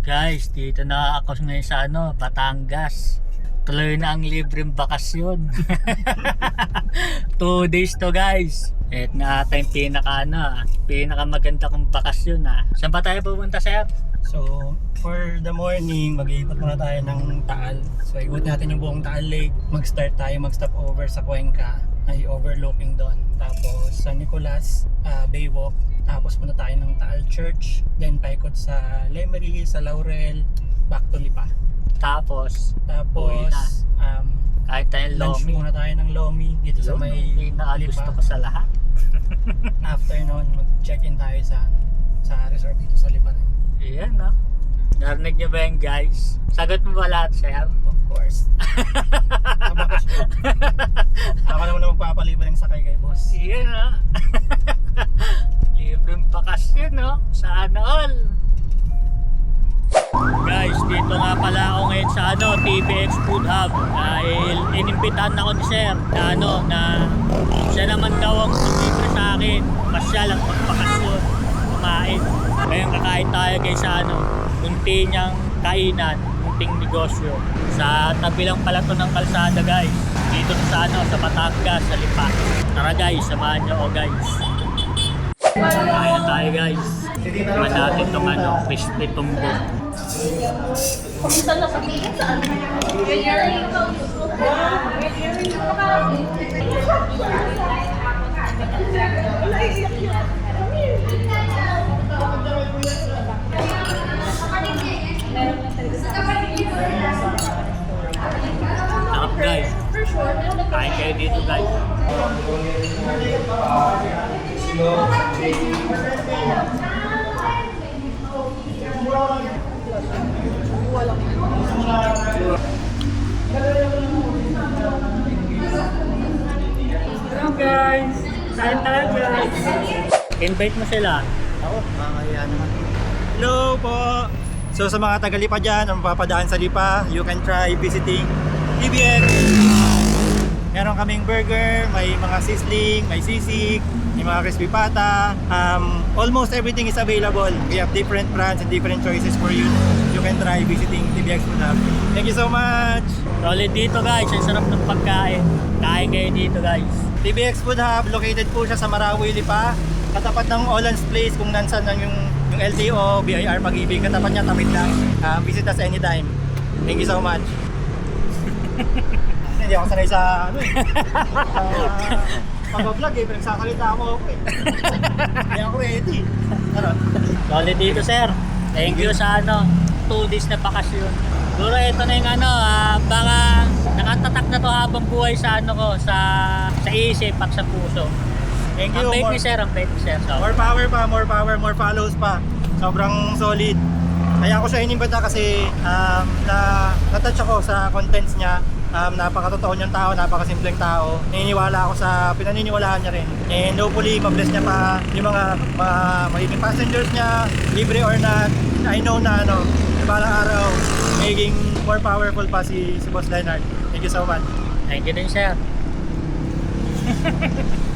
Guys, dito na ako ngayon sa Batangas. Tuloy na ang libreng bakasyon. 2 days to guys. At na ata yung pinaka maganda kong bakasyon . Saan ba tayo pupunta, sir? So, for the morning, mag-iikot muna tayo ng Taal. So, ikot natin yung buong Taal Lake. Mag-stop over sa Cuenca. Ay overlooking doon. Tapos sa Nicolas, Baywalk. Tapos punta tayo ng Taal Church. Then paikot sa Lemery, sa Laurel, back to Lipa. Tapos uwi na. Kahit tayong lunch Lomi. muna tayo ng Lomi dito sa may Pinaka-gusto ko sa lahat. After nun, mag-check-in tayo sa resort dito sa Lipa rin. Ayan, no? Narinig niyo ba yan, guys? Sagot mo ba lahat, sir? Of course. Abakos ko. Ako naman na magpapalibreng sakay kay boss. Ayan, no? Libreng bakasyon, no? Sana all. Guys, dito nga pala ako ngayon sa TBX Food Hub dahil inimbitahan ako ni Sir na siya naman daw ang libre sa akin. Pasyal ang magpakasyon, kumain. Ngayon kakain tayo guys sa munti niyang kainan, munting negosyo. Sa tabi lang pala to ng kalsada guys. Dito sa sa Batangas, sa Lipa. Tara guys, samahan niyo ako guys. Kaya tayo guys. Naman natin itong crispy tumbo. Sarap guys. Kain kayo dito guys. Hello guys! Saan tayo guys? Invite mo sila. Ako, makakaya naman. Hello po! So sa mga taga-Lipa dyan, ang mapapadaan sa Lipa, you can try visiting TBX. Meron kaming burger, may mga sizzling, may sisig, may mga crispy pata. Almost everything is available. We have different brands and different choices for you. You can try visiting TBX Food Hub. Thank you so much! Solid dito guys, ang sarap ng pagkain. Kain kayo dito guys. TBX Food Hub, located po siya sa Marawi, Lipa. Katapat ng Olan's Place kung nansan yung LTO, BIR Pag-ibig. Katapat niya, tamid lang. Visit us anytime. Thank you so much. Hindi ako sanay sa pag-vlog pinagsasalita ako Hindi ako ready. Solid dito sir. Thank you sa 2 days na bakasyon. Siguro ito na yung baka nakatatak na to habang buhay sa sa isip at sa puso. Thank you. Ang bait ni sir, So, More power pa, more follows pa. Sobrang solid. Kaya ako siya inimbita kasi na-touch ako sa contents niya. Napakatotoo niyang tao, napakasimpleng tao. Naniniwala ako sa pinaniniwalaan niya rin. And hopefully, ma-bless niya pa yung mga magiging passengers niya, libre or not. I know na balang araw, magiging more powerful pa si Boss Leonard. Thank you so much. thank you din sir.